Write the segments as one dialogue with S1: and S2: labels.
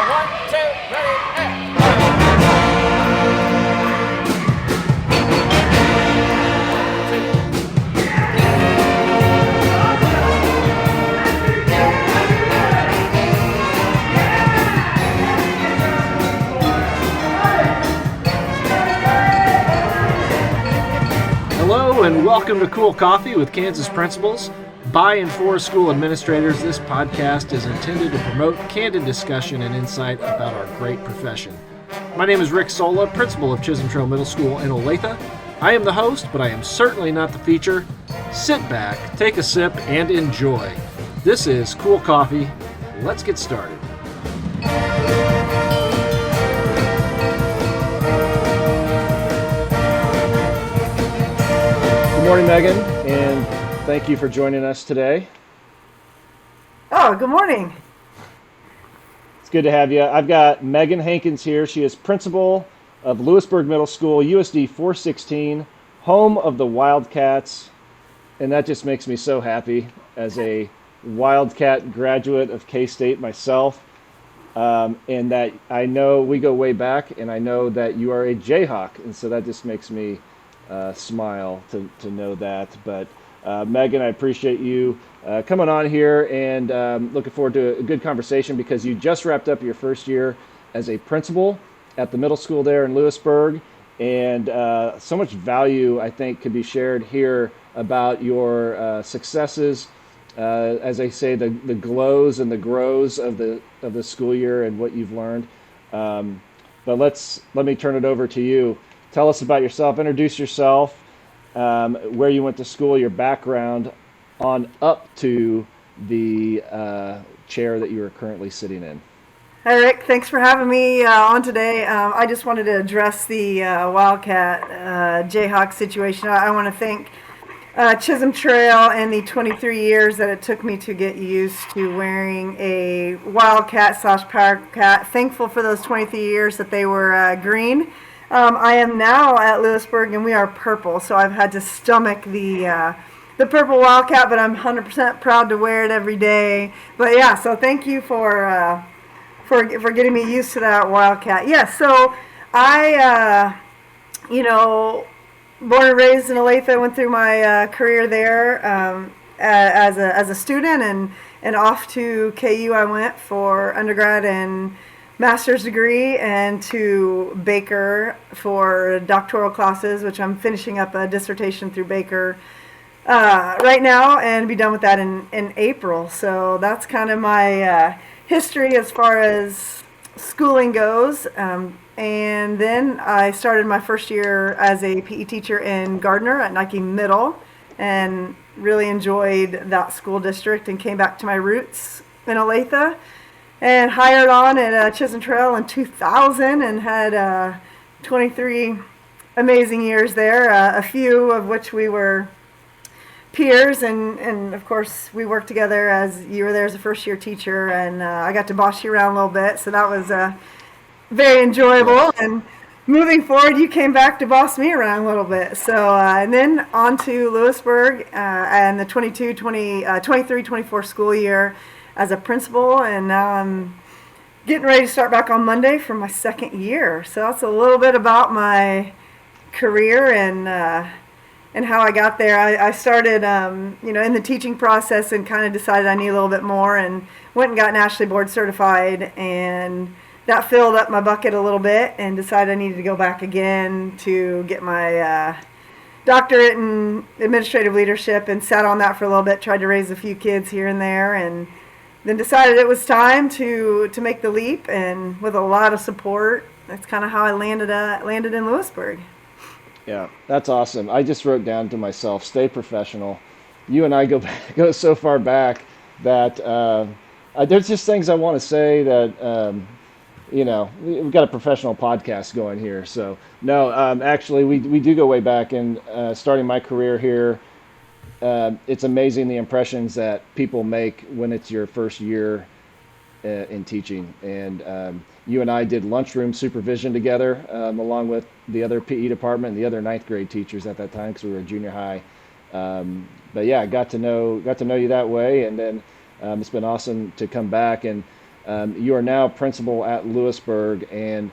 S1: 1, 2, ready, and...
S2: Hello and welcome to Cool Coffee with Kansas Principals. By and for school administrators, this podcast is intended to promote candid discussion and insight about our great profession. My name is Rick Sola, principal of Chisholm Trail Middle School in Olathe. I am the host, but I am certainly not the feature. Sit back, take a sip, and enjoy. This is Cool Coffee. Let's get started. Good morning, Megan, and thank you for joining us today.
S3: Oh, good morning.
S2: It's good to have you. I've got Megan Hankins here. She is principal of Louisburg Middle School, USD 416, home of the Wildcats, and that just makes me so happy as a Wildcat graduate of K-State myself, and that I know we go way back, and I know that you are a Jayhawk, and so that just makes me smile to know that. But Megan, I appreciate you coming on here, and looking forward to a good conversation because you just wrapped up your first year as a principal at the middle school there in Louisburg, and so much value I think could be shared here about your successes, as I say, the glows and the grows of the school year and what you've learned. But let me turn it over to you. Tell us about yourself, introduce yourself, where you went to school, your background, on up to the chair that you are currently sitting in.
S3: Hi, Rick. Thanks for having me on today. I just wanted to address the Wildcat Jayhawk situation. I want to thank Chisholm Trail and the 23 years that it took me to get used to wearing a Wildcat / Powercat. Thankful for those 23 years that they were green. I am now at Louisburg, and we are purple, so I've had to stomach the purple Wildcat, but I'm 100% proud to wear it every day. But yeah, so thank you for getting me used to that Wildcat. Yeah, so I, born and raised in Olathe, went through my career there as a student, and off to KU I went for undergrad and master's degree, and to Baker for doctoral classes, which I'm finishing up a dissertation through Baker right now, and be done with that in April. So that's kind of my history as far as schooling goes. And then I started my first year as a PE teacher in Gardner at Nike Middle, and really enjoyed that school district, and came back to my roots in Olathe, and hired on at Chisholm Trail in 2000, and had 23 amazing years there, a few of which we were peers, and of course we worked together as you were there as a first year teacher, and I got to boss you around a little bit, so that was very enjoyable. And moving forward, you came back to boss me around a little bit. So and then on to Louisburg and the 23-24 school year as a principal, and now I'm getting ready to start back on Monday for my second year. So that's a little bit about my career and how I got there. I started, in the teaching process, and kind of decided I need a little bit more, and went and got nationally board certified, and that filled up my bucket a little bit, and decided I needed to go back again to get my doctorate in administrative leadership, and sat on that for a little bit, tried to raise a few kids here and there, and then decided it was time to make the leap, and with a lot of support, that's kind of how I landed in Louisburg.
S2: Yeah, that's awesome. I just wrote down to myself, stay professional. You and I go so far back that there's just things I want to say that, we've got a professional podcast going here. So, no, actually, we do go way back, and starting my career here, it's amazing the impressions that people make when it's your first year in teaching. And you and I did lunchroom supervision together, along with the other PE department and the other ninth grade teachers at that time, because we were junior high. But yeah, I got to know you that way, and then it's been awesome to come back. And You are now principal at Louisburg, and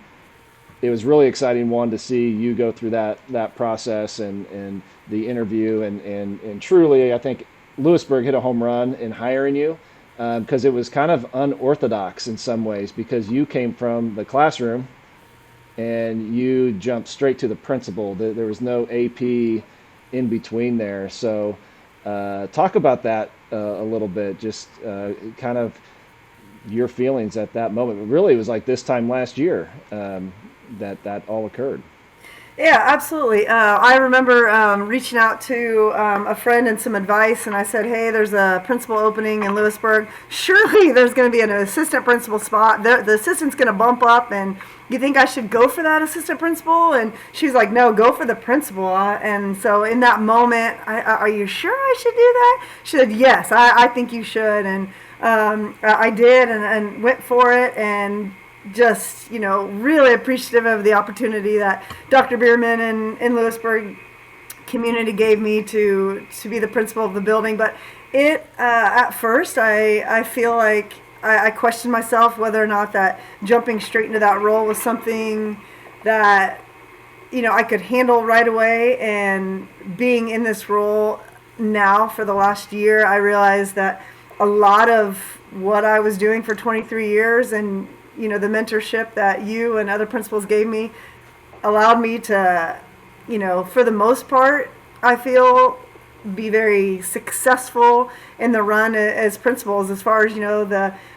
S2: it was really exciting one to see you go through that process and the interview and truly I think Louisburg hit a home run in hiring you because it was kind of unorthodox in some ways because you came from the classroom and you jumped straight to the principal. There was no AP in between there. So talk about that a little bit, just kind of your feelings at that moment. Really, it was like this time last year that all occurred.
S3: Yeah, absolutely. I remember reaching out to a friend and some advice, and I said, "Hey, there's a principal opening in Lewisburg. Surely there's going to be an assistant principal spot. The assistant's going to bump up, and you think I should go for that assistant principal?" And she's like, "No, go for the principal." And so in that moment, are you sure I should do that? She said, "Yes, I think you should." And I did, and went for it, and just really appreciative of the opportunity that Dr. Bierman in Lewisburg community gave me to be the principal of the building. But it at first I feel like I questioned myself whether or not that jumping straight into that role was something that I could handle right away. And being in this role now for the last year, I realized that a lot of what I was doing for 23 years and the mentorship that you and other principals gave me allowed me to, for the most part, I feel be very successful in the run as principals as far as,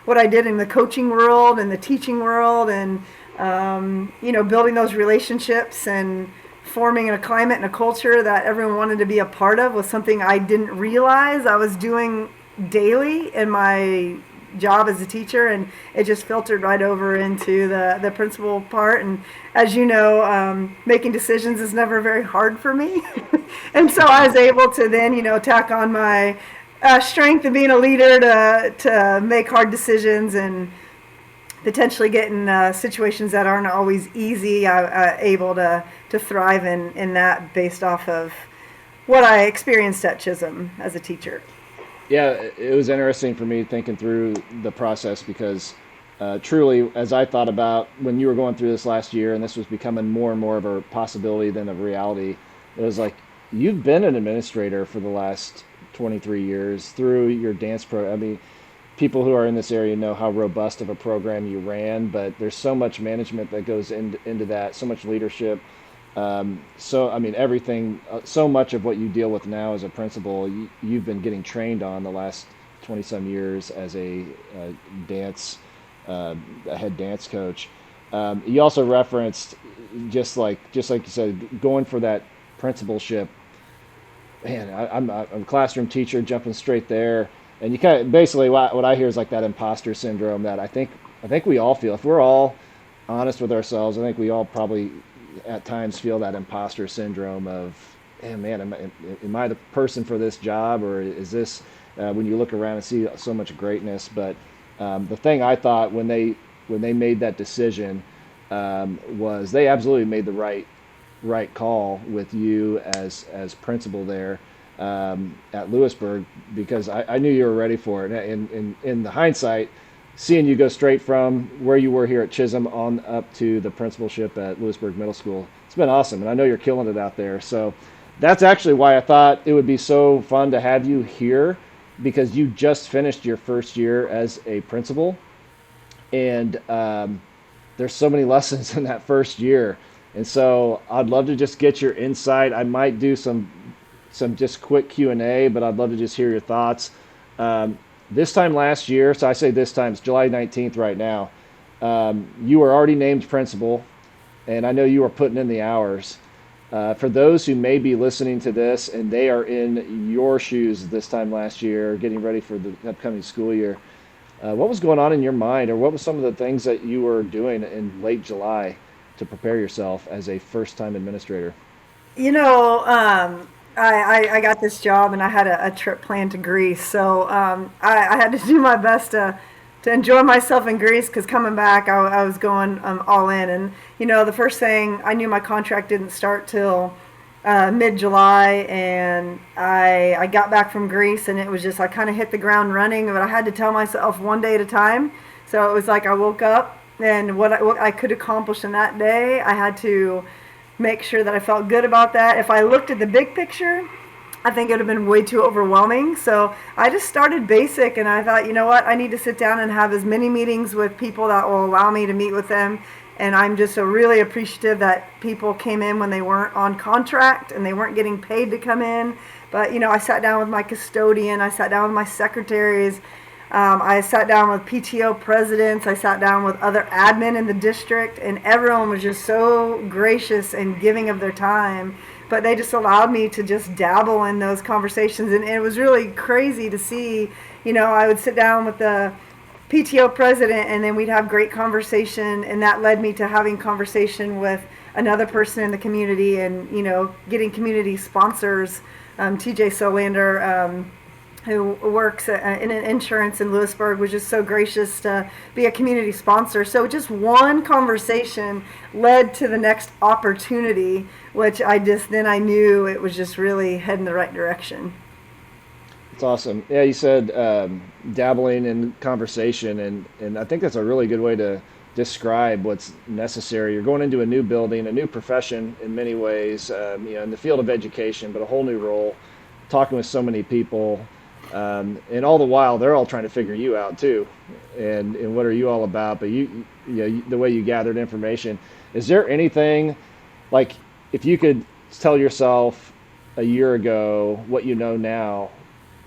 S3: what I did in the coaching world and the teaching world and, building those relationships and forming a climate and a culture that everyone wanted to be a part of was something I didn't realize I was doing daily in my job as a teacher, and it just filtered right over into the principal part. And as you know, making decisions is never very hard for me. And so I was able to then tack on my strength of being a leader to make hard decisions and potentially get in situations that aren't always easy. I able to thrive in that based off of what I experienced at Chisholm as a teacher.
S2: Yeah, it was interesting for me thinking through the process because truly, as I thought about when you were going through this last year and this was becoming more and more of a possibility than a reality, it was like you've been an administrator for the last 23 years through your dance program. I mean, people who are in this area know how robust of a program you ran, but there's so much management that goes into that, so much leadership. So, I mean, everything, so much of what you deal with now as a principal, you've been getting trained on the last 20 some years as a dance, a head dance coach. You also referenced, just like you said, going for that principalship. Man, I'm a classroom teacher jumping straight there. And you kind of, basically what I hear is like that imposter syndrome that I think we all feel. If we're all honest with ourselves, I think we all probably at times feel that imposter syndrome of, hey, man, am I the person for this job, or is this when you look around and see so much greatness? But the thing I thought when they made that decision was they absolutely made the right call with you as principal there at Louisburg, because I knew you were ready for it. And in the hindsight, seeing you go straight from where you were here at Chisholm on up to the principalship at Louisburg Middle School, it's been awesome. And I know you're killing it out there. So that's actually why I thought it would be so fun to have you here, because you just finished your first year as a principal. And there's so many lessons in that first year. And so I'd love to just get your insight. I might do some just quick Q&A, but I'd love to just hear your thoughts. This time last year, so I say this time, it's July 19th right now, you were already named principal, and I know you are putting in the hours. For those who may be listening to this and they are in your shoes this time last year, getting ready for the upcoming school year, what was going on in your mind, or what was some of the things that you were doing in late July to prepare yourself as a first-time administrator?
S3: I got this job and I had a trip planned to Greece. So I had to do my best to enjoy myself in Greece, because coming back, I was going all in. And, the first thing, I knew my contract didn't start till mid-July, and I got back from Greece, and it was just, I kind of hit the ground running, but I had to tell myself one day at a time So it was like I woke up, and what I could accomplish in that day, I had to make sure that I felt good about that. If I looked at the big picture, I think it would have been way too overwhelming. So I just started basic, and I thought, you know what, I need to sit down and have as many meetings with people that will allow me to meet with them. And I'm just so really appreciative that people came in when they weren't on contract and they weren't getting paid to come in. But, you know, I sat down with my custodian, I sat down with my secretaries, I sat down with PTO presidents, I sat down with other admin in the district, and everyone was just so gracious and giving of their time. But they just allowed me to just dabble in those conversations, and it was really crazy to see. You know, I would sit down with the PTO president, and then we'd have great conversation, and that led me to having conversation with another person in the community, and, you know, getting community sponsors. TJ Solander, who works in an insurance in Louisburg, was just so gracious to be a community sponsor. So just one conversation led to the next opportunity, which then I knew it was just really heading the right direction.
S2: It's awesome. Yeah, you said dabbling in conversation, and I think that's a really good way to describe what's necessary. You're going into a new building, a new profession in many ways, you know, in the field of education, but a whole new role, talking with so many people. And all the while, they're all trying to figure you out too, and what are you all about? But you know, the way you gathered information. Is there anything, like, if you could tell yourself a year ago what you know now,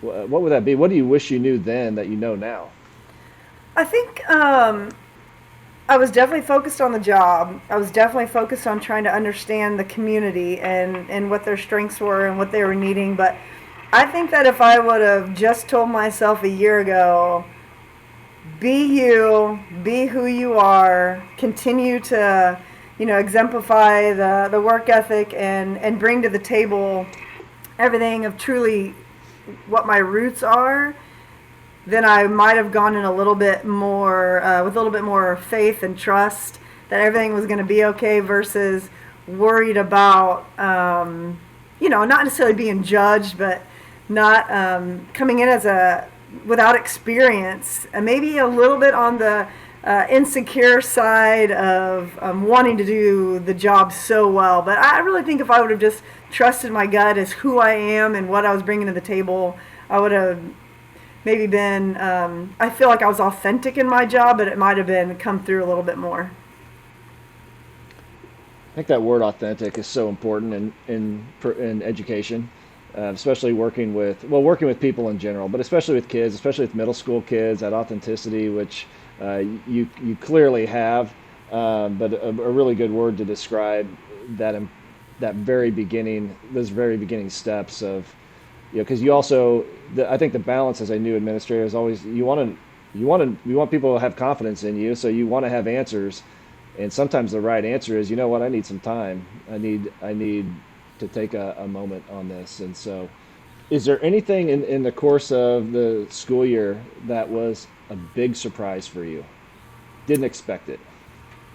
S2: what would that be? What do you wish you knew then that you know now?
S3: I think I was definitely focused on the job. I was definitely focused on trying to understand the community and what their strengths were and what they were needing. But I think that if I would have just told myself a year ago, be you, be who you are, continue to, you know, exemplify the work ethic and bring to the table everything of truly what my roots are, then I might have gone in a little bit more, with a little bit more faith and trust that everything was going to be okay versus worried about, you know, not necessarily being judged, but not coming in without experience, and maybe a little bit on the insecure side of wanting to do the job so well. But I really think if I would have just trusted my gut as who I am and what I was bringing to the table, I would have maybe been, I feel like I was authentic in my job, but it might have been come through a little bit more.
S2: I think that word authentic is so important in education, especially working with people in general, but especially with kids, especially with middle school kids, that authenticity, which you clearly have, but a really good word to describe that very beginning, those very beginning steps of, you know, because you also, I think the balance as a new administrator is always you want people to have confidence in you, so you want to have answers, and sometimes the right answer is, you know what, I need some time. I need to take a moment on this. And so, is there anything in the course of the school year that was a big surprise for you? Didn't expect it.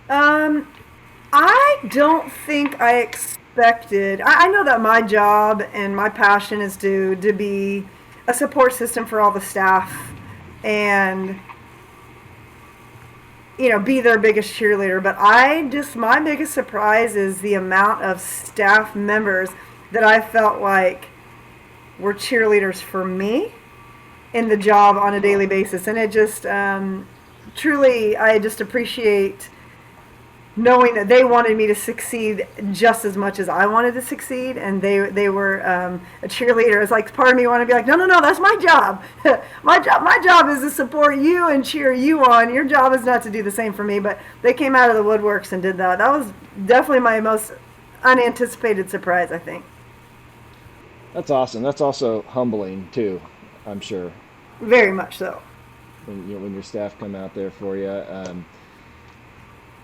S3: I don't think I expected. I know that my job and my passion is to be a support system for all the staff, and, you know, be their biggest cheerleader. But my biggest surprise is the amount of staff members that I felt like were cheerleaders for me in the job on a daily basis. And it just, truly, I just appreciate knowing that they wanted me to succeed just as much as I wanted to succeed, and they were a cheerleader. It's like part of me wanted to be like, no, that's my job. my job is to support you and cheer you on. Your job is not to do the same for me. But they came out of the woodworks and did that. That was definitely my most unanticipated surprise, I think.
S2: That's awesome. That's also humbling too, I'm sure.
S3: Very much so.
S2: When your staff come out there for you.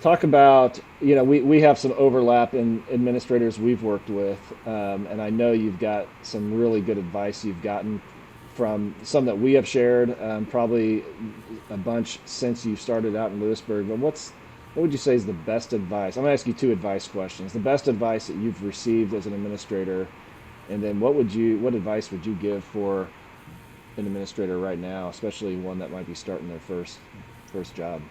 S2: Talk about, you know, we have some overlap in administrators we've worked with, and I know you've got some really good advice you've gotten from some that we have shared, probably a bunch since you started out in Lewisburg. But what would you say is the best advice? I'm going to ask you two advice questions. The best advice that you've received as an administrator, and then what advice would you give for an administrator right now, especially one that might be starting their first first job?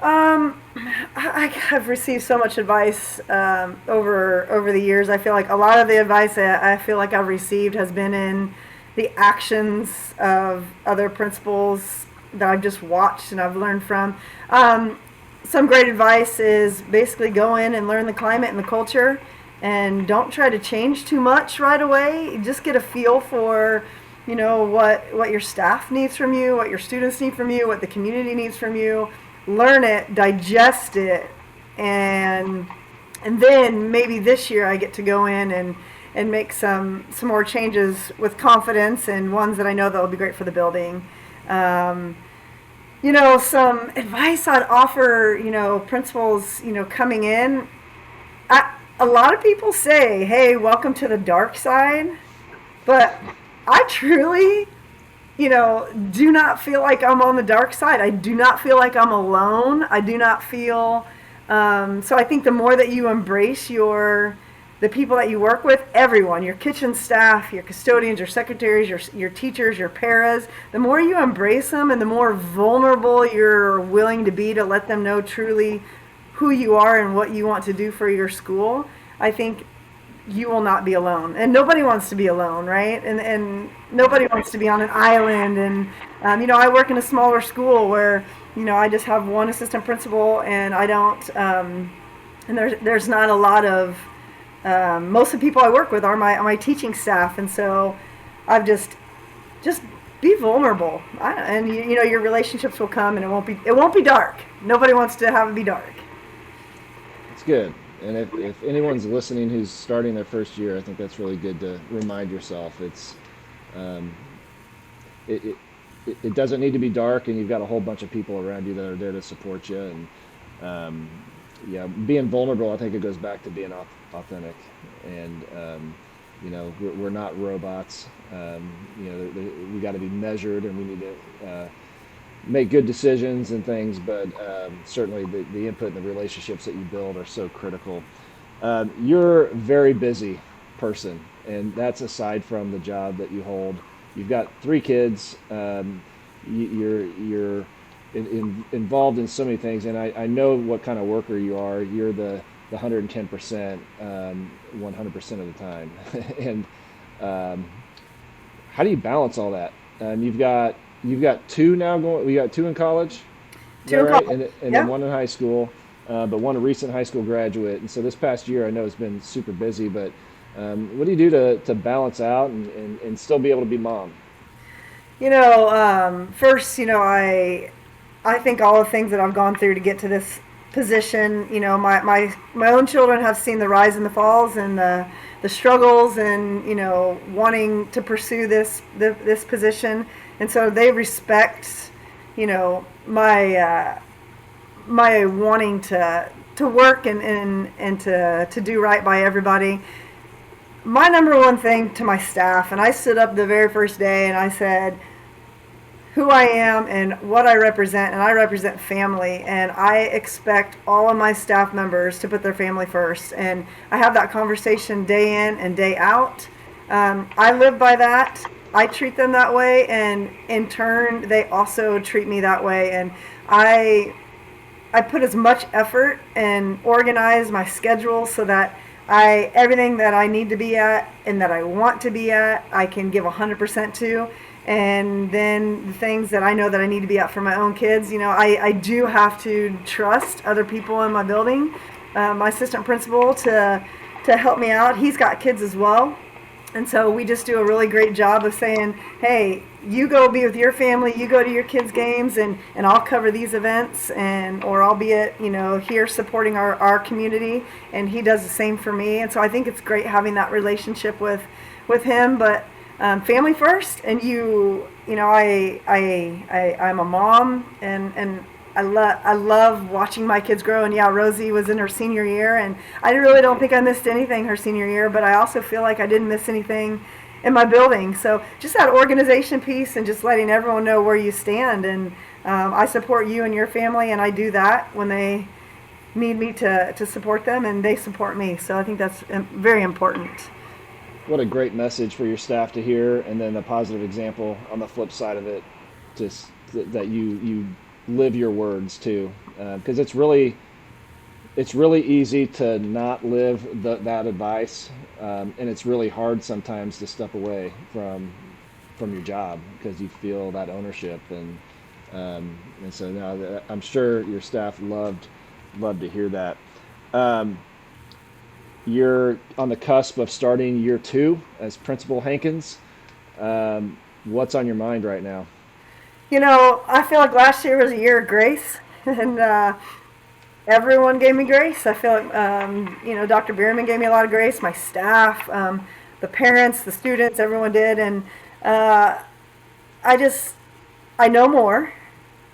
S3: I've received so much advice over the years. I feel like a lot of the advice that I feel like I've received has been in the actions of other principals that I've just watched and I've learned from. Some great advice is basically go in and learn the climate and the culture, and don't try to change too much right away. Just get a feel for, what your staff needs from you, what your students need from you, what the community needs from you. Learn it, digest it, and then maybe this year I get to go in and make some more changes with confidence, and ones that I know that will be great for the building. Some advice I'd offer, principals, coming in. A lot of people say, hey, welcome to the dark side. But I truly, do not feel like I'm on the dark side. I do not feel like I'm alone. I do not feel, so I think the more that you embrace the people that you work with, everyone, your kitchen staff, your custodians, your secretaries, your teachers, your paras, the more you embrace them and the more vulnerable you're willing to be to let them know truly who you are and what you want to do for your school, I think you will not be alone. And nobody wants to be alone, right? And nobody wants to be on an island. And, I work in a smaller school where, I just have one assistant principal, and I don't, and there's not a lot of, most of the people I work with are my teaching staff. And so I've just be vulnerable. And your relationships will come, and it won't be dark. Nobody wants to have it be dark.
S2: It's good. And if anyone's listening who's starting their first year, I think that's really good to remind yourself. It's it doesn't need to be dark, and you've got a whole bunch of people around you that are there to support you. And being vulnerable, I think it goes back to being authentic. And we're not robots. We got to be measured, and we need to make good decisions and things, but certainly the input and the relationships that you build are so critical. You're a very busy person, and that's aside from the job that you hold. You've got 3 kids. You're involved in so many things, and I know what kind of worker you are. You're the 110%, 100% of the time. And how do you balance all that? You've got 2 now going. We got 2 in college.
S3: 2 in college.
S2: And then 1 in high school, but 1 a recent high school graduate. And so this past year, I know it's been super busy. But what do you do to balance out and still be able to be mom?
S3: First, I think all the things that I've gone through to get to this position, my own children have seen the rise and the falls and the struggles and, wanting to pursue this position. And so they respect, my wanting to work and to do right by everybody. My number one thing to my staff, and I stood up the very first day and I said who I am and what I represent, and I represent family, and I expect all of my staff members to put their family first. And I have that conversation day in and day out. I live by that. I treat them that way, and in turn, they also treat me that way. And I put as much effort and organize my schedule so that everything that I need to be at and that I want to be at, I can give 100% to. And then the things that I know that I need to be at for my own kids, I do have to trust other people in my building. My assistant principal to help me out. He's got kids as well. And so we just do a really great job of saying, hey, you go be with your family, you go to your kids' games, and I'll cover these events, or I'll be at, here supporting our community, and he does the same for me. And so I think it's great having that relationship with him, but family first. And I'm a mom, and I love watching my kids grow. And yeah, Rosie was in her senior year, and I really don't think I missed anything her senior year, but I also feel like I didn't miss anything in my building. So just that organization piece and just letting everyone know where you stand. And I support you and your family, and I do that when they need me to support them, and they support me. So I think that's very important.
S2: What a great message for your staff to hear, and then a positive example on the flip side of it, just that you live your words too, because it's really easy to not live that advice, and it's really hard sometimes to step away from your job because you feel that ownership, and so now I'm sure your staff loved to hear that. Um, you're on the cusp of starting year 2 as Principal Hankins. What's on your mind right now?
S3: I feel like last year was a year of grace, and everyone gave me grace. I feel like, Dr. Bierman gave me a lot of grace, my staff, the parents, the students, everyone did. And uh, I just, I know more,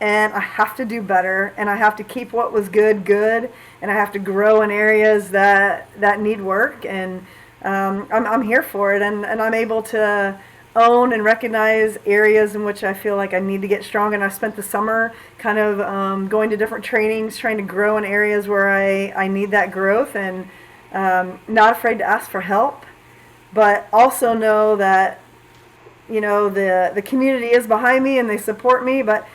S3: and I have to do better, and I have to keep what was good, good, and I have to grow in areas that need work. And I'm here for it, and I'm able to own and recognize areas in which I feel like I need to get strong. And I spent the summer kind of going to different trainings, trying to grow in areas where I need that growth, and not afraid to ask for help, but also know that the community is behind me and they support me. But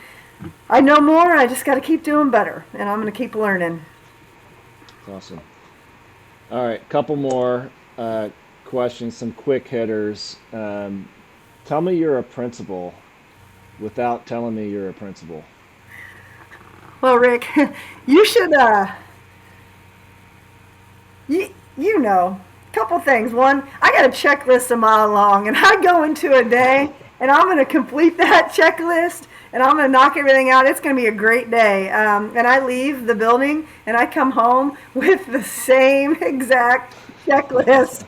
S3: I know more. I just got to keep doing better, and I'm going to keep learning.
S2: Awesome. All right, couple more questions, some quick hitters. Tell me you're a principal without telling me you're a principal.
S3: Well, Rick, you should you know, a couple things. One, I got a checklist a mile long, and I go into a day, and I'm going to complete that checklist, and I'm going to knock everything out. It's going to be a great day. And I leave the building, and I come home with the same exact checklist,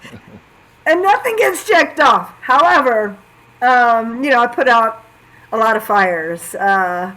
S3: and nothing gets checked off. However, I put out a lot of fires. I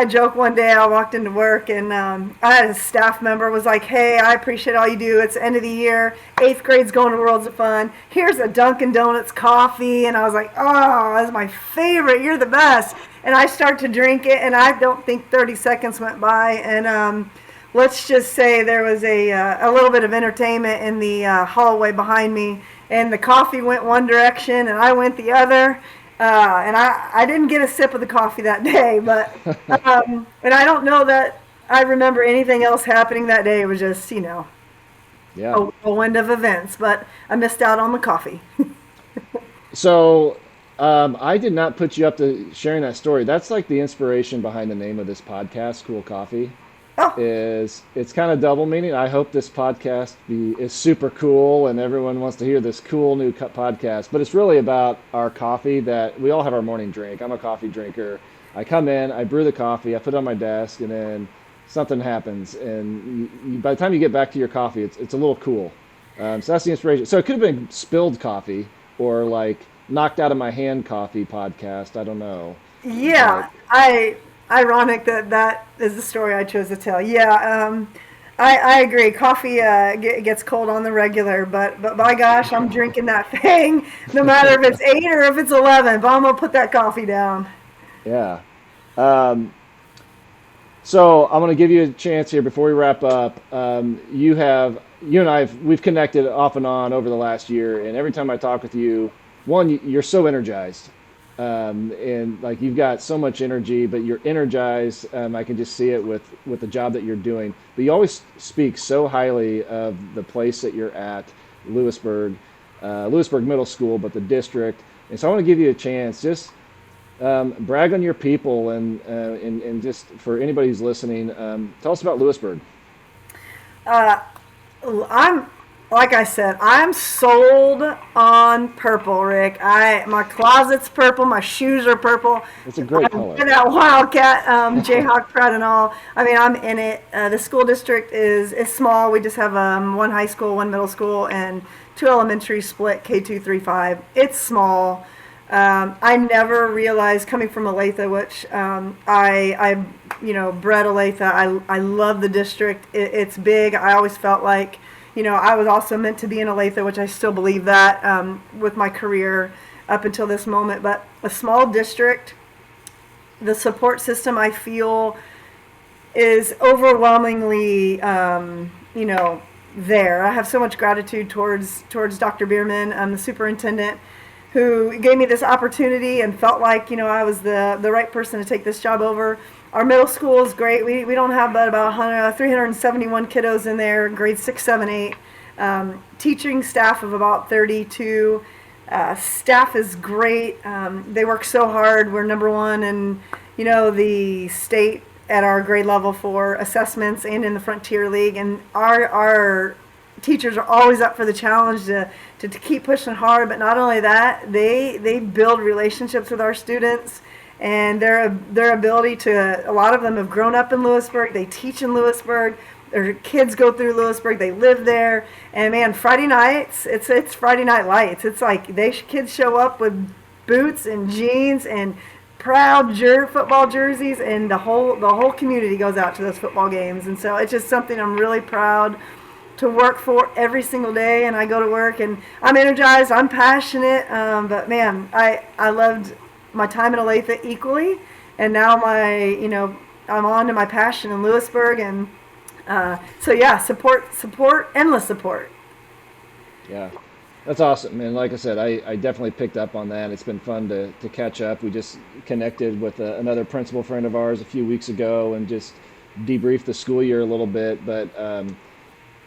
S3: joke one day I walked into work, and I had a staff member was like, "Hey, I appreciate all you do. It's the end of the year. 8th grade's going to Worlds of Fun. Here's a Dunkin' Donuts coffee." And I was like, "Oh, that's my favorite. You're the best." And I start to drink it, and I don't think 30 seconds went by. And let's just say there was a little bit of entertainment in the hallway behind me, and the coffee went one direction, and I went the other. And I didn't get a sip of the coffee that day, but and I don't know that I remember anything else happening that day. It was just,
S2: Yeah.
S3: a whirlwind of events, but I missed out on the coffee.
S2: So I did not put you up to sharing that story. That's like the inspiration behind the name of this podcast, Cool Coffee.
S3: Oh,
S2: Is it's kind of double meaning. I hope this podcast is super cool and everyone wants to hear this cool new podcast. But it's really about our coffee that we all have our morning drink. I'm a coffee drinker. I come in, I brew the coffee, I put it on my desk, and then something happens. And by the time you get back to your coffee, it's a little cool. So that's the inspiration. So it could have been spilled coffee or like knocked out of my hand coffee podcast. I don't know. But
S3: yeah. Ironic that is the story I chose to tell. Yeah. I agree. Coffee gets cold on the regular, but by gosh, I'm drinking that thing, no matter if it's 8 or if it's 11. But I'm gonna put that coffee down.
S2: yeah. Um, So I'm going to give you a chance here before we wrap up. You and we've connected off and on over the last year, and every time I talk with you, one, you're so energized, and like you've got so much energy, but you're energized. I can just see it with the job that you're doing. But you always speak so highly of the place that you're at, Louisburg, Louisburg Middle School, but the district. And so I want to give you a chance, just brag on your people, and just for anybody who's listening, tell us about Louisburg.
S3: Uh, I'm like I said, I'm sold on purple, Rick. My closet's purple, my shoes are purple.
S2: It's a great
S3: I'm
S2: color.
S3: in that Wildcat, Jayhawk proud and all. I mean, I'm in it. The school district is small. We just have one high school, one middle school, and two elementary split K2 3 5. It's small. I never realized coming from Olathe, which I bred Olathe. I love the district. It's big. I always felt like, I was also meant to be in Olathe, which I still believe that with my career up until this moment. But a small district, the support system I feel is overwhelmingly, there. I have so much gratitude towards Dr. Bierman, the superintendent, who gave me this opportunity and felt like, I was the right person to take this job over. Our middle school is great. We don't have but about 371 kiddos in there, grades 6, 7, 8. Teaching staff of about 32. Staff is great. They work so hard. We're number one in, the state at our grade level for assessments and in the Frontier League. And our teachers are always up for the challenge to keep pushing hard. But not only that, they build relationships with our students. And their ability to, a lot of them have grown up in Louisburg. They teach in Louisburg. Their kids go through Louisburg. They live there. And man, Friday nights, it's Friday Night Lights. It's like kids show up with boots and jeans and proud football jerseys, and the whole community goes out to those football games. And so it's just something I'm really proud to work for every single day. And I go to work and I'm energized. I'm passionate. But man, I loved my time in Olathe equally, and now I'm on to my passion in Lewisburg, and so yeah, support, endless support.
S2: Yeah, that's awesome. And like I said, I definitely picked up on that. It's been fun to catch up. We just connected with another principal friend of ours a few weeks ago and just debriefed the school year a little bit. But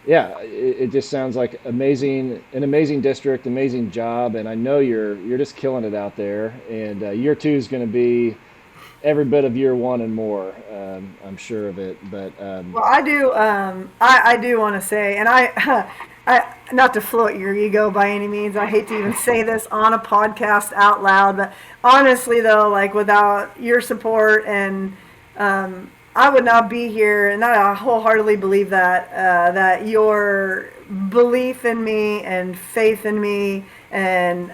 S2: yeah, it just sounds like an amazing district, amazing job, and I know you're just killing it out there. And year 2 is going to be every bit of year 1 and more. I'm sure of it. But
S3: well, I do. I do want to say, and I not to float your ego by any means. I hate to even say this on a podcast out loud, but honestly, though, like without your support and I would not be here, and I wholeheartedly believe that your belief in me and faith in me and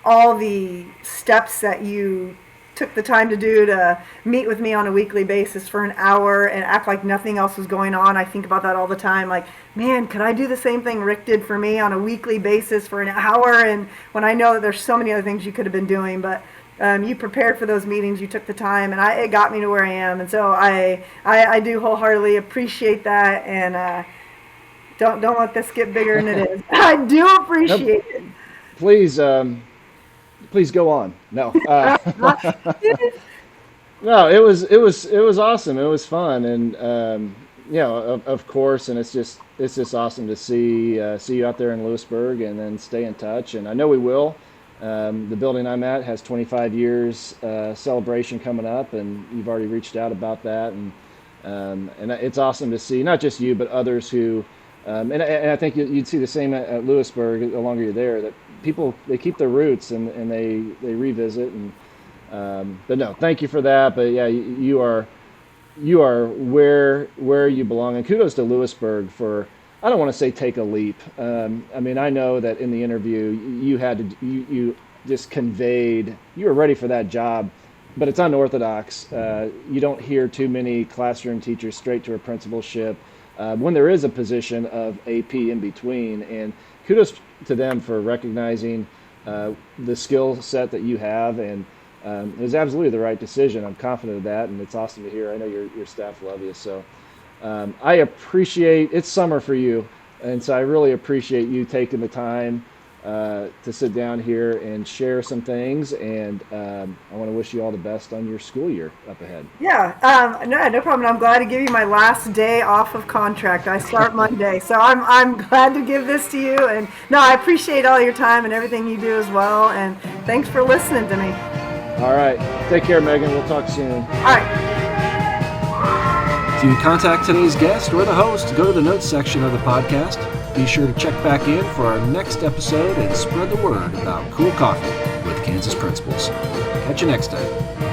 S3: all the steps that you took the time to do to meet with me on a weekly basis for an hour and act like nothing else was going on. I think about that all the time. Like, man, could I do the same thing Rick did for me on a weekly basis for an hour? And when I know that there's so many other things you could have been doing, but you prepared for those meetings, you took the time, and it got me to where I am. And so I do wholeheartedly appreciate that, and don't let this get bigger than it is. I do appreciate it.
S2: Please go on. No, no, it was awesome. It was fun, and of course, and it's just awesome to see you out there in Louisburg, and then stay in touch. And I know we will. The building I'm at has 25 years celebration coming up, and you've already reached out about that, and it's awesome to see not just you but others who, and I think you'd see the same at Louisburg the longer you're there, that people, they keep their roots and they revisit, and but no, thank you for that. But yeah, you are where you belong, and kudos to Louisburg for, I don't want to say take a leap. I mean, I know that in the interview you just conveyed you were ready for that job, but it's unorthodox. You don't hear too many classroom teachers straight to a principalship when there is a position of AP in between. And kudos to them for recognizing the skill set that you have, and it was absolutely the right decision. I'm confident of that, and it's awesome to hear. I know your staff love you, so. I appreciate, it's summer for you, and so I really appreciate you taking the time to sit down here and share some things, and I want to wish you all the best on your school year up ahead.
S3: Yeah, no problem. I'm glad to give you my last day off of contract. I start Monday, so I'm glad to give this to you, and no, I appreciate all your time and everything you do as well, and thanks for listening to me.
S2: All right, take care, Megan. We'll talk soon.
S3: All right.
S4: To contact today's guest or the host, go to the notes section of the podcast. Be sure to check back in for our next episode and spread the word about cool coffee with Kansas principals. Catch you next time.